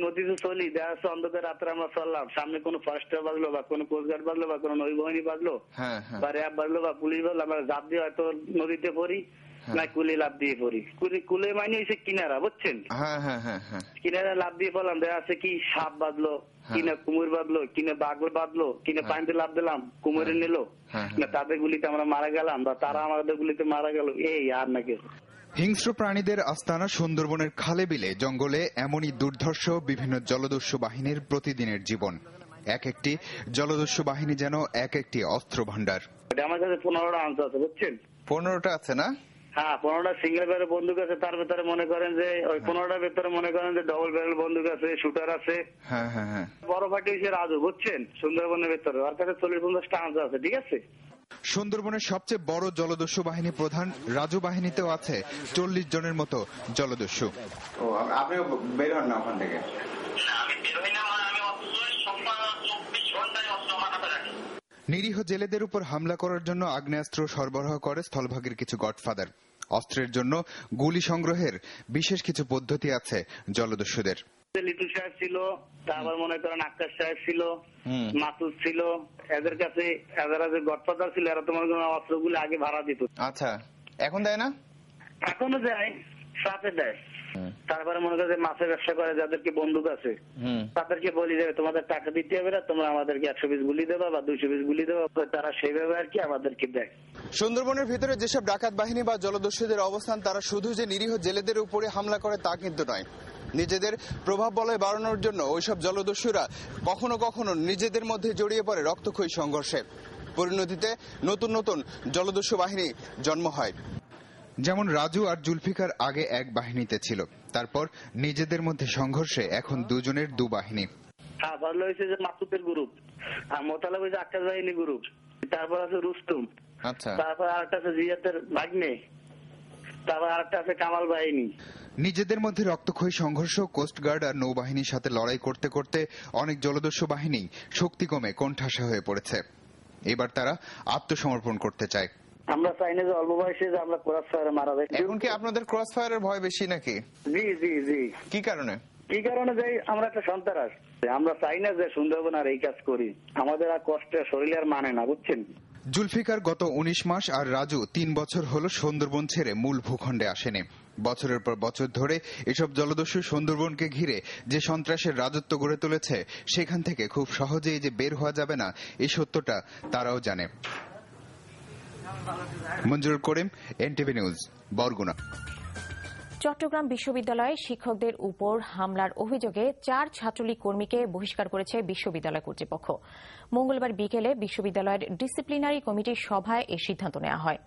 নদীতে চলি, দেখা যাচ্ছে অন্ধকার রাত্রে আমরা চললাম, সামনে কোনো ফরেস্টার বাজলো বা কোনো কোস্টগার্ড বাজলো বা কোনো নৌবাহিনী বাজলো বা র্যাব বাজলো বা পুলিশ বাজলো, আমরা জাপ দিয়ে হয়তো নদীতে পড়ি না কুলে লাভ দিয়ে পড়ি। কুলে মানে হচ্ছে কিনারা, বুঝছেন? কিনারা লাভ দিয়ে পড়লাম, দেখা যাচ্ছে কি সাপ বাঁধলো, কিনা কুমির বাঁধলো, কিনা বাঘ বাঁধলো, কিনা পানিতে লাভ দিলাম কুমিরে নিল, না তাদের গুলিতে আমরা মারা গেলাম বা তারা আমাদের গুলিতে মারা গেল, এই আর নাকি। হিংস্র প্রাণীদের আস্তানা সুন্দরবনের খালে বিলে জঙ্গলে এমনই দুর্ধর্ষ বিভিন্ন জলদস্যু বাহিনীর প্রতিদিনের জীবন। এক একটি জলদস্যু বাহিনী যেন এক একটি অস্ত্র ভান্ডার। আমার কাছে 15টা আনস আছে, বুঝছেন? 15টা আছে না? হ্যাঁ, 15টা সিঙ্গেল ব্যারেল বন্দুক আছে, তার ভেতরে মনে করেন যে ওই 15টার ভেতরে মনে করেন যে ডবল ব্যারেল বন্দুক আছে, শুটার আছে। বড় ফাটি হচ্ছে রাজু, বুঝছেন? সুন্দরবনের ভেতরে ওর কাছে 40-50টা আনস আছে, ঠিক আছে? সুন্দরবনের সবচেয়ে বড় জলদস্যু বাহিনী প্রধান রাজু বাহিনীতেও আছে 40 জনের মতো জলদস্যু। আপনি বের হন না ওখান থেকে? নিরীহ জেলেদের উপর হামলা করার জন্য আগ্নেয়াস্ত্র সরবরাহ করে স্থলভাগের কিছু গডফাদার। অস্ত্রের জন্য গুলি সংগ্রহের বিশেষ কিছু পদ্ধতি আছে জলদস্যুদের। লিটু সাহেব ছিল, তারপর মনে করেন আকাশ সাহেব ছিল, মাসুদ ছিল, এদের কাছে এরা যে গডফাদার ছিল এরা তোমার অস্ত্রগুলি আগে ভাড়া দিত। আচ্ছা, এখন দেয় না? এখনো দেয়, সাথে দেয়। তারপরে মনে করে মাছের ব্যবসা করে যাদেরকে বন্দুক আছে তাদেরকে বলি যে তোমাদের টাকা দিতে হবে না, তোমরা আমাদেরকে 120 গুলি দেবা বা 220 গুলি দেবা, তারা সেইভাবে আর কি আমাদেরকে দেয়। সুন্দরবনের ভিতরে যেসব ডাকাত বাহিনী বা জলদস্যুদের অবস্থান, তারা শুধু যে নিরীহ জেলেদের উপরে হামলা করে তা কিন্তু নয়। নিজেদের প্রভাব বলয় বাড়ানোর জন্য ওইসব জলদস্যুরা কখনো কখনো নিজেদের মধ্যে জড়িয়ে পড়ে রক্তক্ষয়ী সংঘর্ষে। পরিণতিতে নতুন নতুন জলদস্যু বাহিনী জন্ম হয়। যেমন রাজু আর জুলফিকার আগে এক বাহিনীতে ছিল, তারপর নিজেদের মধ্যে সংঘর্ষে এখন দুজনের দু বাহিনী। হ্যাঁ, ভালো হয়েছে যে মাসুদের গ্রুপ, আর মোতালেব হয়েছে আকাশ বাহিনী গ্রুপ, তারপর আছে রুস্তুম, আচ্ছা, তারপর আরেকটা আছে জিয়াতের ভাগ্নে, তারপর আরেকটা আছে কামাল বাহিনী। নিজেদের মধ্যে রক্তক্ষয়ী সংঘর্ষ, কোস্টগার্ড আর নৌবাহিনীর সাথে লড়াই করতে করতে অনেক জলদস্যু বাহিনী শক্তি কমে কোণঠাসা হয়ে পড়েছে। এবার তারা আত্মসমর্পণ করতে চায়। আমরা চাই না যে অল্প বয়সে যে আমরা ক্রস ফায়ারে মারা যাই। এখন কি আপনাদের ক্রস ফায়ারের ভয় বেশি নাকি? জি জি জি। কি কারণে? যাই আমরা একটা সন্ত্রাস, আমরা চাই না যে সুন্দরবন আর এই কাজ করি, আমাদের আর কষ্টে শরীর আর মানে না, বুঝছেন? জুলফিকার গত 19 মাস আর রাজু 3 বছর হলো সুন্দরবন ছেড়ে মূল ভূখণ্ডে আসেনি। বছরের পর বছর ধরে এসব জলদস্যু সুন্দরবনকে ঘিরে যে সন্ত্রাসের রাজত্ব গড়ে তুলেছে, সেখান থেকে খুব সহজেই যে বের হওয়া যাবে না এই সত্যটা তারাও জানে। মঞ্জুরুল করিম, এনটিভি নিউজ, বরগুনা। চট্টগ্রাম বিশ্ববিদ্যালয়ে শিক্ষকদের উপর হামলার অভিযোগে 4 ছাত্রলীগ কর্মীকে বহিষ্কার করেছে বিশ্ববিদ্যালয় কর্তৃপক্ষ। মঙ্গলবার বিকেলে বিশ্ববিদ্যালয়ের ডিসিপ্লিনারি কমিটির সভায় এই সিদ্ধান্ত নেওয়া হয়।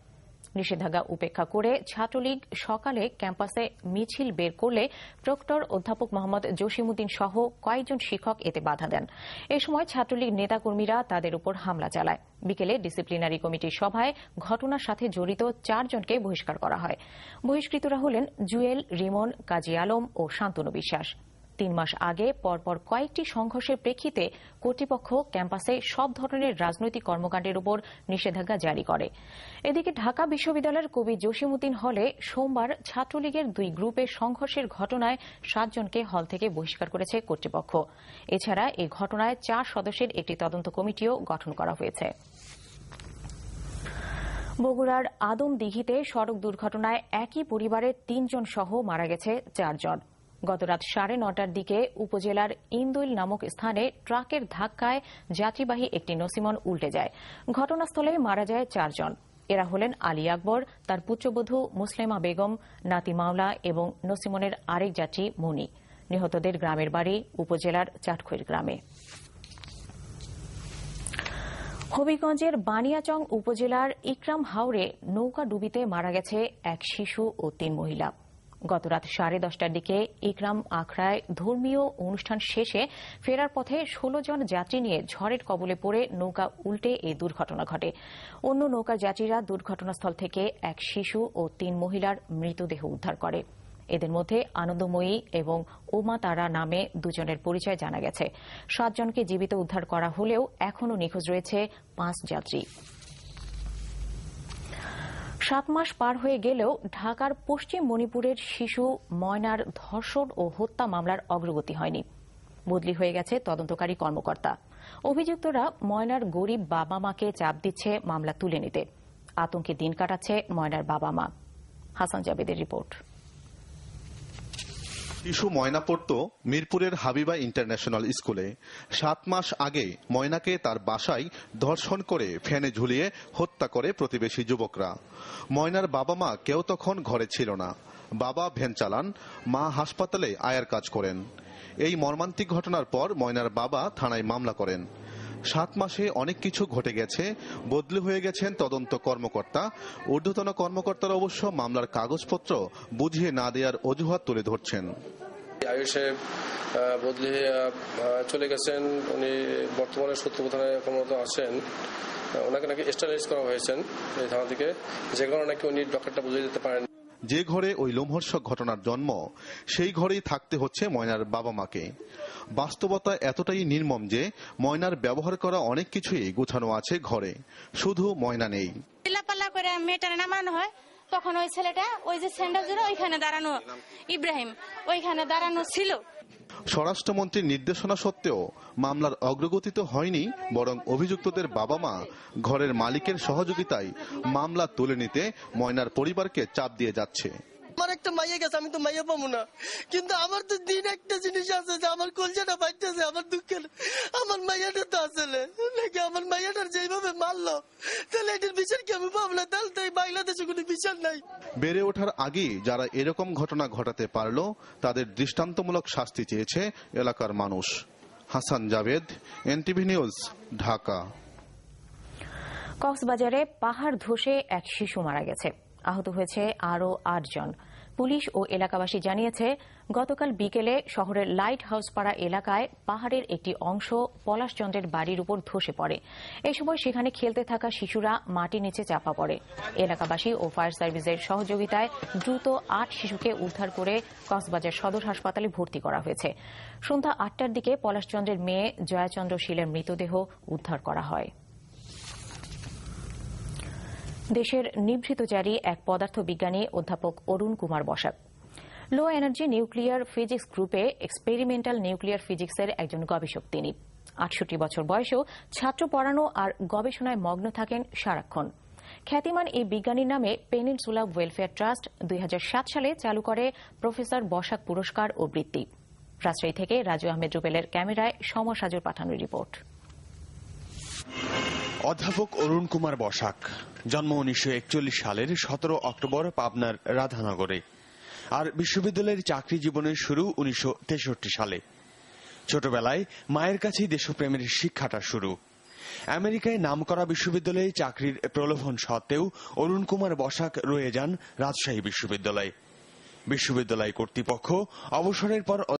নিষেধাজ্ঞা উপেক্ষা করে ছাত্রলীগ সকালে ক্যাম্পাসে মিছিল বের করলে প্রক্টর অধ্যাপক মোহাম্মদ জসিমউদ্দিন সহ কয়েকজন শিক্ষক এতে বাধা দেন। এ সময় ছাত্রলীগ নেতাকর্মীরা তাদের উপর হামলা চালায়। বিকেলে ডিসিপ্লিনারি কমিটির সভায় ঘটনার সাথে জড়িত 4 জনকে বহিষ্কার করা হয়। বহিষ্কৃতরা হলেন জুয়েল, রিমন, কাজী আলম ও শান্তনু বিশ্বাস। 3 মাস আগে পরপর কয়েকটি সংঘর্ষের প্রেক্ষিতে কর্তৃপক্ষ ক্যাম্পাসে সব ধরনের রাজনৈতিক কর্মকাণ্ডের উপর নিষেধাজ্ঞা জারি করে। এদিকে ঢাকা বিশ্ববিদ্যালয়ের কবি জসিমউদ্দিন হলে সোমবার ছাত্রলীগের 2 গ্রুপের সংঘর্ষের ঘটনায় 7 জনকে হল থেকে বহিষ্কার করেছে কর্তৃপক্ষ। এছাড়া এই ঘটনায় 4 সদস্যের একটি তদন্ত কমিটিও গঠন করা হয়েছে। বগুড়ার আদমদিঘিতে সড়ক দুর্ঘটনায় একই পরিবারের 3 জন সহ মারা গেছে 4 জন। গতরাত 9:30টার দিকে উপজেলার ইন্দুইল নামক স্থানে ট্রাকের ধাক্কায় যাত্রীবাহী একটি নসিমন উল্টে যায়। ঘটনাস্থলে মারা যায় 4 জন। এরা হলেন আলী আকবর, তার পুত্রবধূ মুসলেমা বেগম, নাতি মাওলা এবং নসিমনের আরেক যাত্রী মনি। নিহতদের গ্রামের বাড়ি উপজেলার চাটখৈর গ্রামে। হবিগঞ্জের বানিয়াচং উপজেলার ইকরাম হাওরে নৌকা ডুবিতে মারা গেছে এক শিশু ও 3 মহিলা। গতরাত 10:30টার দিকে ইকরাম আখড়ায় ধর্মীয় অনুষ্ঠান শেষে ফেরার পথে 16 জন যাত্রী নিয়ে ঝড়ের কবলে পড়ে নৌকা উল্টে এই দুর্ঘটনা ঘটে। অন্য নৌকার যাত্রীরা দুর্ঘটনাস্থল থেকে এক শিশু ও 3 মহিলার মৃতদেহ উদ্ধার করে। এদের মধ্যে আনন্দময়ী এবং ওমা তারা নামে 2 জনের পরিচয় জানা গেছে। 7 জনকে জীবিত উদ্ধার করা হলেও এখনও নিখোঁজ রয়েছে 5 যাত্রী। 7 মাস পার হয়ে গেলেও ঢাকার পশ্চিম মণিপুরের শিশু ময়নার ধর্ষণ ও হত্যা মামলার অগ্রগতি হয়নি। বদলি হয়ে গেছে তদন্তকারী কর্মকর্তা। অভিযুক্তরা ময়নার গরিব বাবা মাকে চাপ দিচ্ছে মামলা তুলে নিতে। আতঙ্কে দিন কাটাচ্ছে ময়নার বাবা মা। হাসান জাবেদের রিপোর্ট। শিশু ময়না পড়ত মিরপুরের হাবিবা ইন্টারন্যাশনাল স্কুলে। 7 মাস আগে ময়নাকে তার বাসায় ধর্ষণ করে ফ্যানে ঝুলিয়ে হত্যা করে প্রতিবেশী যুবকরা। ময়নার বাবা মা কেউ তখন ঘরে ছিল না। বাবা ভ্যান চালান, মা হাসপাতালে আয়ার কাজ করেন। এই মর্মান্তিক ঘটনার পর ময়নার বাবা থানায় মামলা করেন। 7 মাসে অনেক কিছু ঘটে গেছে, বদলি হয়ে গেছেন তদন্ত কর্মকর্তা। ঊর্ধ্বতন কর্মকর্তারা অবশ্য মামলার কাগজপত্র বুঝিয়ে না দেওয়ার অজুহাত তুলে ধরছেন। আয়ুষ সাহেব বদলি চলে গেছেন, উনি বর্তমানে সূত্র প্রধানে কর্মরত আছেন। ওনাকে নাকি স্টাইলাইজ করা হয়েছেন এই থানা থেকে, যে কারণে নাকি উনি ডক্টরটা বুঝিয়ে দিতে পারেন। যে ঘরে ওই লোমহর্ষক ঘটনার জন্ম, সেই ঘরেই থাকতে হচ্ছে ময়নার বাবা মাকে। বাস্তবতা এতটাই নির্মম যে ময়নার ব্যবহার করা অনেক কিছুই গুছানো আছে ঘরে, শুধু ময়না নেই। চিল্লাপাল্লা করে মেয়েটারে নামানো হয়, তখন ওই ছেলেটা ওই যে স্যান্ডেল ছিল ওইখানে দাঁড়ানো, ইব্রাহিম ওইখানে দাঁড়ানো ছিল। স্বরাষ্ট্রমন্ত্রীর নির্দেশনা সত্ত্বেও মামলার অগ্রগতি তো হয়নি, বরং অভিযুক্তদের বাবা মা ঘরের মালিকের সহযোগিতায় মামলা তুলে নিতে ময়নার পরিবারকে চাপ দিয়ে যাচ্ছে। আমার একটা মাইয়া গেছে, আমি তো মাইয়া পাবো না, কিন্তু আমার তো দিন একটা জিনিস আছে যে আমার কলজাটা বাঁচতেছে, আমার দুঃখের আমার মাইয়াটা তো আসলে নাকি আমার মাইয়াটার যেভাবে মারলো, তাহলে এটার বিচার কি আমি পাবো না? তাহলে তো এই বাংলাদেশে কোনো বিচার নাই। বেড়ে ওঠার আগেই যারা এরকম ঘটনা ঘটাতে পারলো তাদের দৃষ্টান্তমূলক শাস্তি চেয়েছে এলাকার মানুষ। Hasan Jabed, NTV news, Dhaka. কক্সবাজারে পাহাড় ধসে এক শিশু মারা গেছে, আহত হয়েছে আরও 8 জন। পুলিশ ও এলাকাবাসী জানিয়েছে, গতকাল বিকেলে শহরের লাইট হাউস পাড়া এলাকায় পাহাড়ের একটি অংশ পলাশচন্দ্রের বাড়ির উপর ধসে পড়ে। এই সময় সেখানে খেলতে থাকা শিশুরা মাটির নিচে চাপা পড়ে। এলাকাবাসী ও ফায়ার সার্ভিসের সহযোগিতায় দ্রুত 8 শিশুকে উদ্ধার করে কক্সবাজার সদর হাসপাতালে ভর্তি করা হয়েছে। সন্ধ্যা 8টার দিকে পলাশচন্দ্রের মেয়ে জয়াচন্দ্র শীলের মৃতদেহ উদ্ধার করা হয়। দেশের নিভৃতচারী এক পদার্থবিজ্ঞানী অধ্যাপক Arun Kumar Basak low energy nuclear physics গ্রুপে এক্সপেরিমেন্টাল নিউক্লিয়ার ফিজিক্সের একজন গবেষক। তিনি 68 বছর বয়সেও ছাত্র পড়ানো আর গবেষণায় মগ্ন থাকেন সারাক্ষণ। খ্যাতিমান এই বিজ্ঞানীর নামে পেনিনসুলা ওয়েলফেয়ার ট্রাস্ট 2007 সালে চালু করে প্রফেসর বসাক পুরস্কার ও বৃত্তি। রাজশাহী থেকে রাজু আহমেদ রুবেলের ক্যামেরায় সমর সাজুর পাঠানো রিপোর্ট। অধ্যাপক অরুণ কুমার বসাক জন্ম 1941 সালের 17 অক্টোবর পাবনার রাধানগরে, আর বিশ্ববিদ্যালয়ের চাকরি জীবনের শুরু 1963 সালে। ছোটবেলায় মায়ের কাছেই দেশপ্রেমের শিক্ষাটা শুরু। আমেরিকায় নামকরা বিশ্ববিদ্যালয়ে চাকরির প্রলোভন সত্ত্বেও অরুণ কুমার বসাক রয়ে যান রাজশাহী বিশ্ববিদ্যালয়ে। বিশ্ববিদ্যালয় কর্তৃপক্ষ অবসরের পর